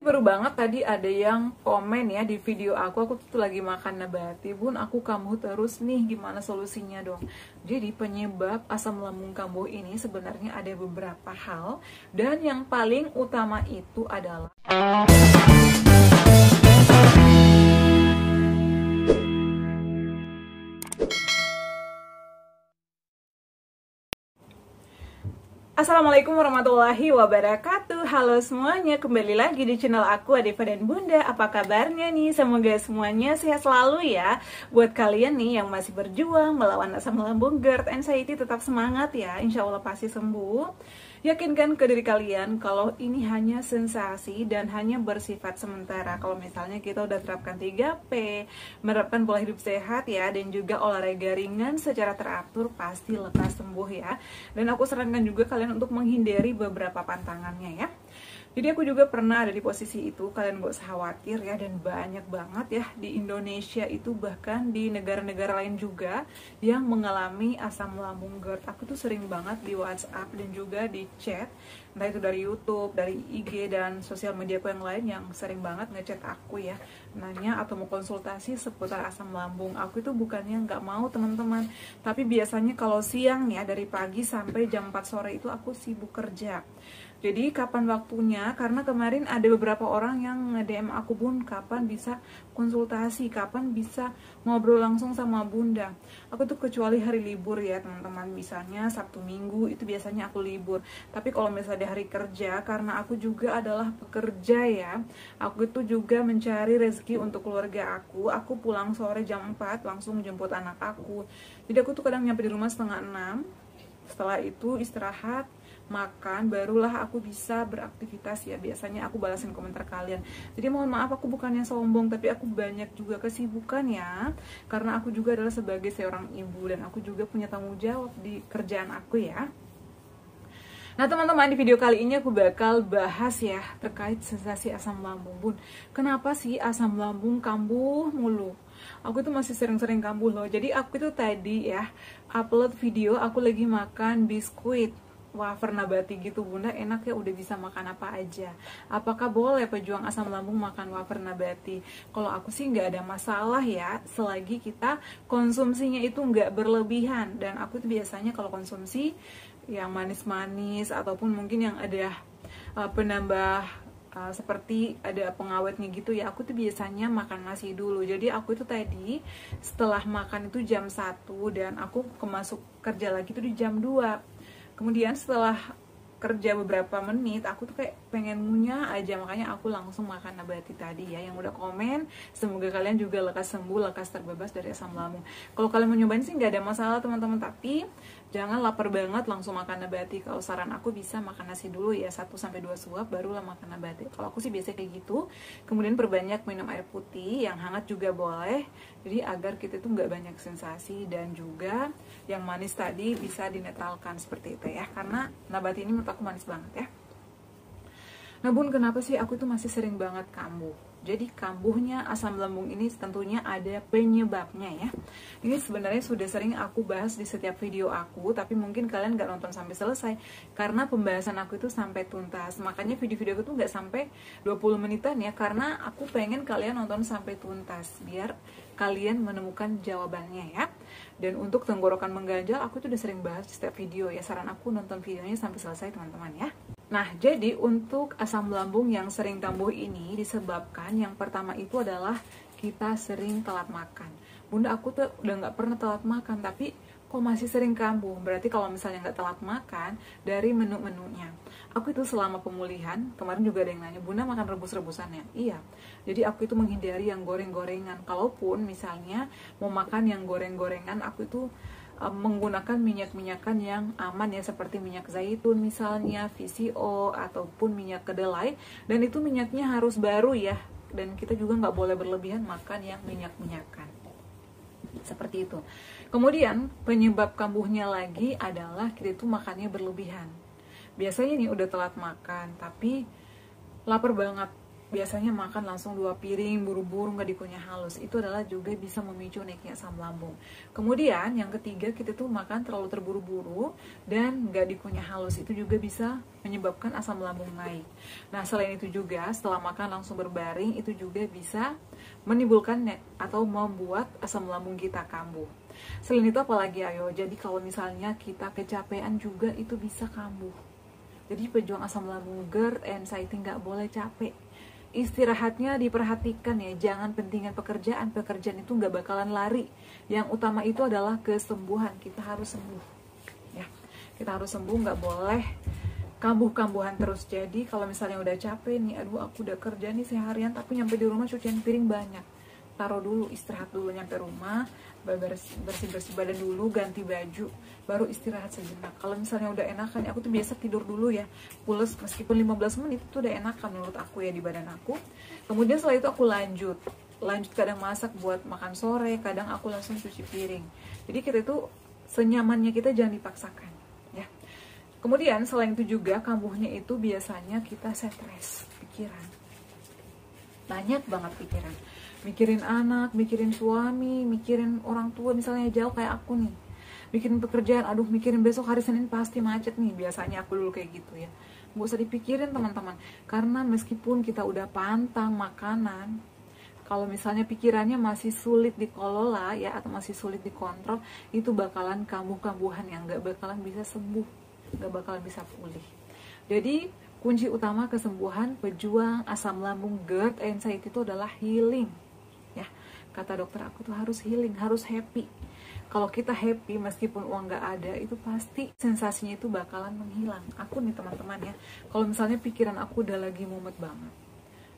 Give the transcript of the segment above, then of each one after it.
Baru banget tadi ada yang komen ya di video aku tuh lagi makan nabati. Bun, aku kambuh terus nih, gimana solusinya dong? Jadi penyebab asam lambung kambuh ini sebenarnya ada beberapa hal, dan yang paling utama itu adalah Assalamualaikum warahmatullahi wabarakatuh. Halo semuanya, kembali lagi di channel aku, Adifa dan Bunda. Apa kabarnya nih? Semoga semuanya sehat selalu ya. Buat kalian nih yang masih berjuang melawan asam lambung, GERD, anxiety, tetap semangat ya. Insya Allah pasti sembuh. Yakinkan ke diri kalian kalau ini hanya sensasi dan hanya bersifat sementara. Kalau misalnya kita udah terapkan 3P, menerapkan pola hidup sehat ya, dan juga olahraga ringan secara teratur, pasti lekas sembuh ya. Dan aku sarankan juga kalian untuk menghindari beberapa pantangannya ya. Jadi aku juga pernah ada di posisi itu, kalian gak usah khawatir ya, dan banyak banget ya di Indonesia itu, bahkan di negara-negara lain juga yang mengalami asam lambung GERD. Aku tuh sering banget di WhatsApp dan juga di chat, entah itu dari YouTube, dari IG, dan sosial media aku yang lain yang sering banget ngechat aku ya, nanya atau mau konsultasi seputar asam lambung. Aku itu bukannya nggak mau teman-teman, tapi biasanya kalau siang ya, dari pagi sampai jam 4 sore itu aku sibuk kerja. Jadi kapan waktunya, karena kemarin ada beberapa orang yang nge-DM aku, Bun, kapan bisa konsultasi, kapan bisa ngobrol langsung sama Bunda. Aku tuh kecuali hari libur ya teman-teman, misalnya Sabtu Minggu itu biasanya aku libur. Tapi kalau misalnya di hari kerja, karena aku juga adalah pekerja ya, aku itu juga mencari rezeki untuk keluarga aku pulang sore jam 4 langsung jemput anak aku. Jadi aku tuh kadang nyampe di rumah setengah 6, setelah itu istirahat, makan, barulah aku bisa beraktivitas ya. Biasanya aku balasin komentar kalian. Jadi mohon maaf, aku bukannya sombong, tapi aku banyak juga kesibukan ya, karena aku juga adalah sebagai seorang ibu, dan aku juga punya tanggung jawab di kerjaan aku ya. Nah teman-teman, di video kali ini aku bakal bahas ya terkait sensasi asam lambung. Bun, kenapa sih asam lambung kambuh mulu? Aku tuh masih sering-sering kambuh loh. Jadi aku itu tadi ya upload video aku lagi makan biskuit wafer nabati gitu. Bunda, enak ya, udah bisa makan apa aja. Apakah boleh pejuang asam lambung makan wafer nabati? Kalau aku sih nggak ada masalah ya, selagi kita konsumsinya itu nggak berlebihan. Dan aku tuh biasanya kalau konsumsi yang manis-manis ataupun mungkin yang ada penambah seperti ada pengawetnya gitu ya, aku tuh biasanya makan nasi dulu. Jadi aku itu tadi setelah makan itu jam 1, dan aku masuk kerja lagi itu di jam 2. Kemudian setelah kerja beberapa menit, aku tuh kayak pengen ngunyah aja, makanya aku langsung makan nabati tadi ya. Yang udah komen, semoga kalian juga lekas sembuh, lekas terbebas dari asam lambung. Kalau kalian mau nyobain sih nggak ada masalah teman-teman, tapi jangan lapar banget langsung makan nabati. Kalau saran aku bisa makan nasi dulu ya, 1-2 suap barulah makan nabati. Kalau aku sih biasanya kayak gitu. Kemudian perbanyak minum air putih, yang hangat juga boleh, jadi agar kita tuh nggak banyak sensasi, dan juga yang manis tadi bisa dinetralkan seperti itu ya, karena nabati ini menurut aku manis banget ya. Nah Bun, kenapa sih aku tuh masih sering banget kambuh? Jadi kambuhnya asam lambung ini tentunya ada penyebabnya ya. Ini sebenarnya sudah sering aku bahas di setiap video aku, tapi mungkin kalian gak nonton sampai selesai, karena pembahasan aku itu sampai tuntas. Makanya video-video aku tuh gak sampai 20 menitan ya, karena aku pengen kalian nonton sampai tuntas, biar kalian menemukan jawabannya ya. Dan untuk tenggorokan mengganjal, aku tuh udah sering bahas di setiap video ya. Saran aku nonton videonya sampai selesai teman-teman ya. Nah, jadi untuk asam lambung yang sering kambuh ini disebabkan yang pertama itu adalah kita sering telat makan. Bunda, aku tuh udah nggak pernah telat makan, tapi kok masih sering kambuh? Berarti kalau misalnya nggak telat makan, dari menu-menunya. Aku itu selama pemulihan, kemarin juga ada yang nanya, Bunda makan rebus-rebusan ya? Iya, jadi aku itu menghindari yang goreng-gorengan. Kalaupun misalnya mau makan yang goreng-gorengan, aku itu menggunakan minyak-minyakan yang aman ya, seperti minyak zaitun misalnya, VCO, ataupun minyak kedelai. Dan itu minyaknya harus baru ya, dan kita juga nggak boleh berlebihan makan yang minyak-minyakan seperti itu. Kemudian penyebab kambuhnya lagi adalah kita itu makannya berlebihan. Biasanya nih udah telat makan, tapi lapar banget, biasanya makan langsung 2 piring, buru-buru nggak dikunyah halus, itu adalah juga bisa memicu naiknya asam lambung. Kemudian yang ketiga, kita tuh makan terlalu terburu-buru dan nggak dikunyah halus, itu juga bisa menyebabkan asam lambung naik. Nah, selain itu juga setelah makan langsung berbaring, itu juga bisa menimbulkan atau membuat asam lambung kita kambuh. Selain itu apalagi ayo, jadi kalau misalnya kita kecapean juga itu bisa kambuh. Jadi pejuang asam lambung, GERD, anxiety nggak boleh capek. Istirahatnya diperhatikan ya, jangan pentingan pekerjaan itu nggak bakalan lari. Yang utama itu adalah kesembuhan, kita harus sembuh ya, kita harus sembuh, nggak boleh kambuh-kambuhan terus. Jadi kalau misalnya udah capek nih, aduh aku udah kerja nih seharian tapi nyampe di rumah cucian piring banyak, taruh dulu, istirahat dulu, nyampe rumah bersih-bersih badan dulu, ganti baju, baru istirahat sejenak. Kalau misalnya udah enakan, aku tuh biasa tidur dulu ya, pules meskipun 15 menit itu udah enakan menurut aku ya di badan aku. Kemudian setelah itu aku lanjut kadang masak buat makan sore, kadang aku langsung cuci piring. Jadi kita itu senyamannya kita, jangan dipaksakan ya. Kemudian selain itu juga kambuhnya itu biasanya kita stres, pikiran, banyak banget pikiran, mikirin anak, mikirin suami, mikirin orang tua misalnya jauh kayak aku nih, mikirin pekerjaan, aduh mikirin besok hari Senin pasti macet nih, biasanya aku dulu kayak gitu ya. Nggak usah dipikirin teman-teman, karena meskipun kita udah pantang makanan, kalau misalnya pikirannya masih sulit dikelola ya, atau masih sulit dikontrol, itu bakalan kambuh-kambuhan yang nggak bakalan bisa sembuh, nggak bakalan bisa pulih. Jadi kunci utama kesembuhan pejuang asam lambung, GERD, anxiety itu adalah healing ya. Kata dokter aku tuh harus healing, harus happy. Kalau kita happy meskipun uang nggak ada, itu pasti sensasinya itu bakalan menghilang. Aku nih teman-teman ya, kalau misalnya pikiran aku udah lagi mumet banget,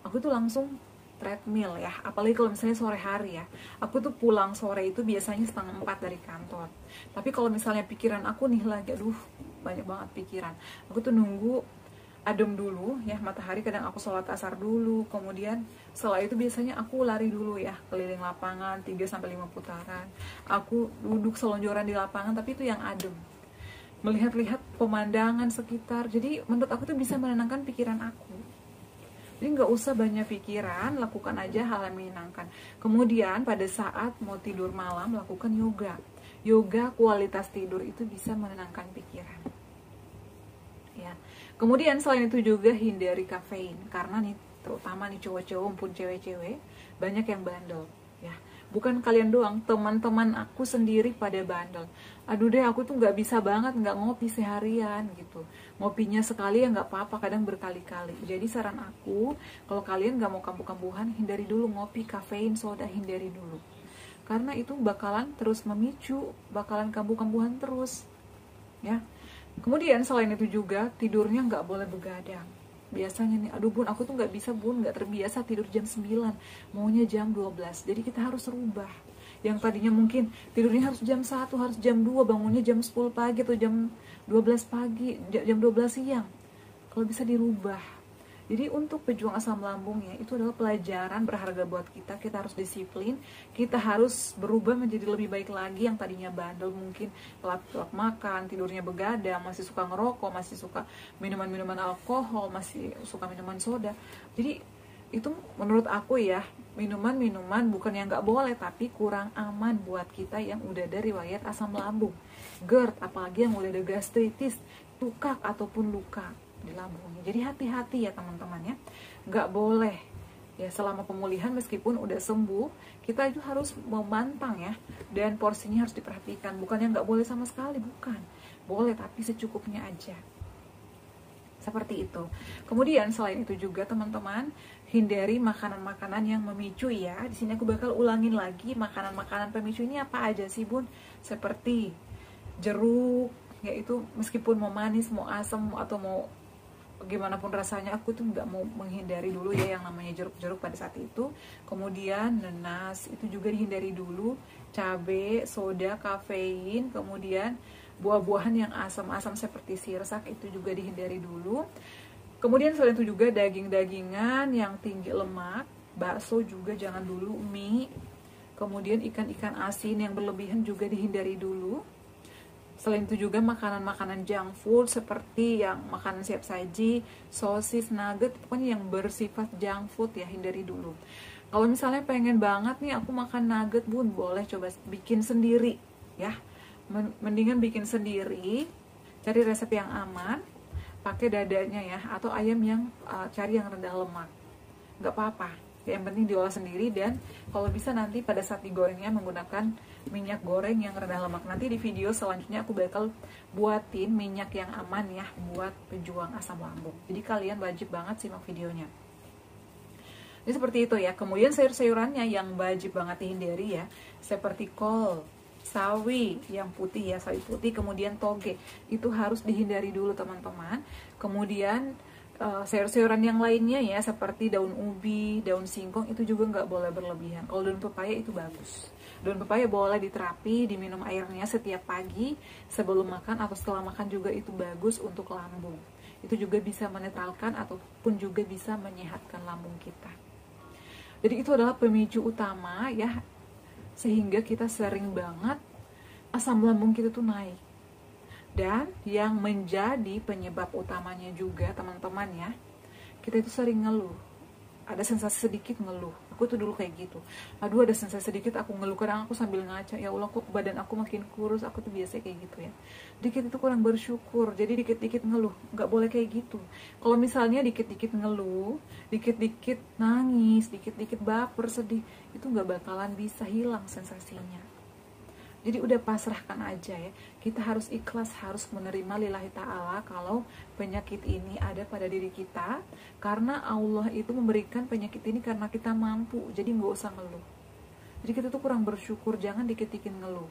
aku tuh langsung treadmill ya, apalagi kalau misalnya sore hari ya. Aku tuh pulang sore itu biasanya 3:30 dari kantor. Tapi kalau misalnya pikiran aku nih lagi, aduh banyak banget pikiran, aku tuh nunggu adem dulu ya, matahari, kadang aku sholat asar dulu, kemudian setelah itu biasanya aku lari dulu ya, keliling lapangan 3-5 putaran, aku duduk selonjoran di lapangan, tapi itu yang adem, melihat-lihat pemandangan sekitar. Jadi menurut aku tuh bisa menenangkan pikiran aku. Jadi nggak usah banyak pikiran, lakukan aja hal yang menyenangkan. Kemudian pada saat mau tidur malam, lakukan yoga. Yoga kualitas tidur itu bisa menenangkan pikiran ya. Kemudian selain itu juga hindari kafein, karena nih terutama nih cowok-cowok maupun cewek-cewek banyak yang bandel ya. Bukan kalian doang, teman-teman aku sendiri pada bandel. Aduh deh, aku tuh nggak bisa banget nggak ngopi seharian gitu. Ngopinya sekali ya nggak apa-apa, kadang berkali-kali. Jadi saran aku, kalau kalian nggak mau kambuh-kambuhan, hindari dulu ngopi, kafein, soda, hindari dulu. Karena itu bakalan terus memicu, bakalan kambuh-kambuhan terus ya. Kemudian selain itu juga tidurnya nggak boleh begadang. Biasanya nih, aduh bun, aku tuh nggak bisa bun, nggak terbiasa tidur jam 9, maunya jam 12. Jadi kita harus rubah. Yang tadinya mungkin tidurnya harus jam 1, harus jam 2, bangunnya jam 10 pagi atau jam 12 pagi, jam 12 siang. Kalau bisa dirubah. Jadi untuk pejuang asam lambungnya itu adalah pelajaran berharga buat kita. Kita harus disiplin, kita harus berubah menjadi lebih baik lagi. Yang tadinya bandel, mungkin telat makan, tidurnya begadang, masih suka ngerokok, masih suka minuman-minuman alkohol, masih suka minuman soda. Jadi itu menurut aku ya, minuman-minuman bukan yang nggak boleh, tapi kurang aman buat kita yang udah ada riwayat asam lambung, GERD, apalagi yang udah ada gastritis, tukak ataupun luka di lambungnya. Jadi hati-hati ya teman-teman ya, nggak boleh ya. Selama pemulihan meskipun udah sembuh, kita itu harus memantang ya, dan porsinya harus diperhatikan. Bukannya nggak boleh sama sekali, bukan, boleh tapi secukupnya aja, seperti itu. Kemudian selain itu juga teman-teman, hindari makanan-makanan yang memicu ya. Di sini aku bakal ulangin lagi, makanan-makanan pemicu ini apa aja sih bun? Seperti jeruk, yaitu meskipun mau manis, mau asam, atau mau gimana pun rasanya, aku tuh nggak mau menghindari dulu ya yang namanya jeruk-jeruk pada saat itu. Kemudian nanas itu juga dihindari dulu, cabai, soda, kafein, kemudian buah-buahan yang asam-asam seperti sirsak itu juga dihindari dulu. Kemudian selain itu juga daging-dagingan yang tinggi lemak, bakso juga jangan dulu, mie, kemudian ikan-ikan asin yang berlebihan juga dihindari dulu. Selain itu juga makanan-makanan junk food seperti yang makanan siap saji, sosis, nugget, pokoknya yang bersifat junk food ya, hindari dulu. Kalau misalnya pengen banget nih aku makan nugget bun, boleh coba bikin sendiri ya. Mendingan bikin sendiri, cari resep yang aman, pakai dadanya ya, atau ayam yang cari yang rendah lemak. Nggak apa-apa, yang penting diolah sendiri. Dan kalau bisa nanti pada saat digorengnya menggunakan minyak goreng yang rendah lemak. Nanti di video selanjutnya aku bakal buatin minyak yang aman ya buat pejuang asam lambung. Jadi kalian wajib banget simak videonya. Jadi seperti itu ya. Kemudian sayur-sayurannya yang wajib banget dihindari ya, seperti kol, sawi yang putih ya, sawi putih, kemudian toge. Itu harus dihindari dulu teman-teman. Kemudian sayur-sayuran yang lainnya ya, seperti daun ubi, daun singkong, itu juga nggak boleh berlebihan. Kalau daun pepaya itu bagus. Daun pepaya boleh diterapi, diminum airnya setiap pagi sebelum makan atau setelah makan juga, itu bagus untuk lambung. Itu juga bisa menetralkan ataupun juga bisa menyehatkan lambung kita. Jadi itu adalah pemicu utama ya, sehingga kita sering banget asam lambung kita tuh naik. Dan yang menjadi penyebab utamanya juga teman-teman ya, kita itu sering ngeluh. Ada sensasi sedikit ngeluh. Aku tuh dulu kayak gitu. Aduh, ada sensasi sedikit aku ngeluh. Kadang aku sambil ngaca, ya Allah kok badan aku makin kurus. Aku tuh biasa kayak gitu ya. Dikit itu kurang bersyukur. Jadi dikit-dikit ngeluh. Nggak boleh kayak gitu. Kalau misalnya dikit-dikit ngeluh, dikit-dikit nangis, dikit-dikit baper, sedih, itu nggak bakalan bisa hilang sensasinya. Jadi udah pasrahkan aja ya. Kita harus ikhlas, harus menerima lillahi ta'ala kalau penyakit ini ada pada diri kita. Karena Allah itu memberikan penyakit ini karena kita mampu. Jadi nggak usah ngeluh. Jadi kita tuh kurang bersyukur, jangan dikit-dikit ngeluh.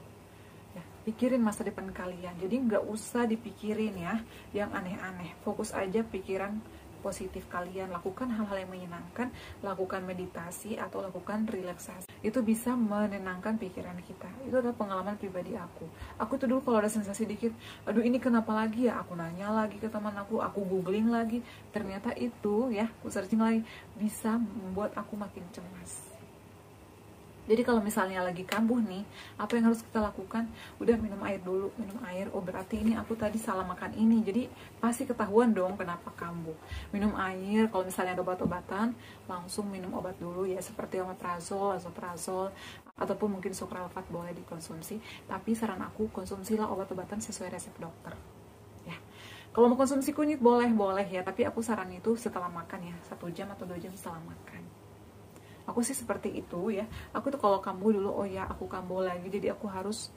Ya, pikirin masa depan kalian. Jadi nggak usah dipikirin ya yang aneh-aneh. Fokus aja pikiran positif kalian. Lakukan hal-hal yang menyenangkan, lakukan meditasi atau lakukan relaksasi. Itu bisa menenangkan pikiran kita. Itu adalah pengalaman pribadi aku. Aku tuh dulu kalau ada sensasi dikit, aduh ini kenapa lagi ya, aku nanya lagi ke teman aku googling lagi, ternyata itu ya, aku searching lagi, bisa membuat aku makin cemas. Jadi kalau misalnya lagi kambuh nih, apa yang harus kita lakukan? Udah minum air dulu, minum air. Oh berarti ini aku tadi salah makan ini. Jadi pasti ketahuan dong kenapa kambuh. Minum air, kalau misalnya ada obat-obatan, langsung minum obat dulu ya. Seperti omeprazol, esomeprazol, ataupun mungkin sukralfat boleh dikonsumsi. Tapi saran aku, konsumsilah obat-obatan sesuai resep dokter. Ya. Kalau mau konsumsi kunyit boleh ya. Tapi aku saran itu setelah makan ya, 1 jam atau 2 jam setelah makan. Aku sih seperti itu ya. Aku tuh kalau kambuh dulu, oh ya aku kambuh lagi, jadi aku harus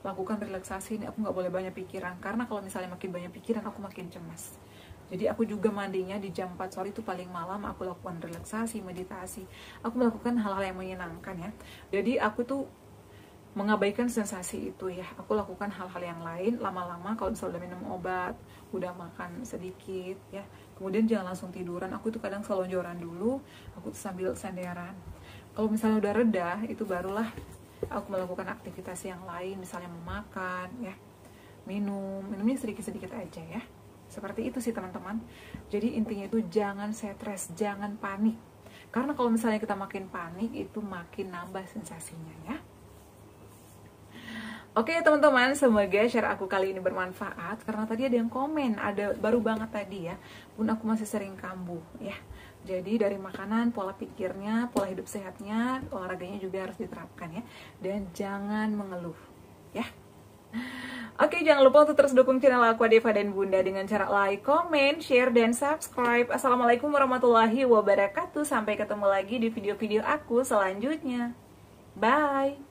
lakukan relaksasi ini. Aku nggak boleh banyak pikiran, karena kalau misalnya makin banyak pikiran aku makin cemas. Jadi aku juga mandinya di jam 4 sore itu paling malam. Aku lakukan relaksasi, meditasi. Aku melakukan hal-hal yang menyenangkan ya. Jadi aku tuh mengabaikan sensasi itu ya. Aku lakukan hal-hal yang lain. Lama-lama kalau misalnya udah minum obat, udah makan sedikit ya, kemudian jangan langsung tiduran. Aku tuh kadang selonjoran dulu, aku tuh sambil senderan. Kalau misalnya udah reda, itu barulah aku melakukan aktivitas yang lain, misalnya memakan ya, minumnya sedikit-sedikit aja ya. Seperti itu sih teman-teman. Jadi intinya itu jangan stres, jangan panik. Karena kalau misalnya kita makin panik, itu makin nambah sensasinya ya. Oke teman-teman, semoga share aku kali ini bermanfaat. Karena tadi ada yang komen, ada baru banget tadi ya, pun aku masih sering kambuh ya. Jadi dari makanan, pola pikirnya, pola hidup sehatnya, olahraganya juga harus diterapkan ya. Dan jangan mengeluh ya. Oke, jangan lupa untuk terus dukung channel aku Deva dan Bunda dengan cara like, comment, share, dan subscribe. Assalamualaikum warahmatullahi wabarakatuh. Sampai ketemu lagi di video-video aku selanjutnya. Bye.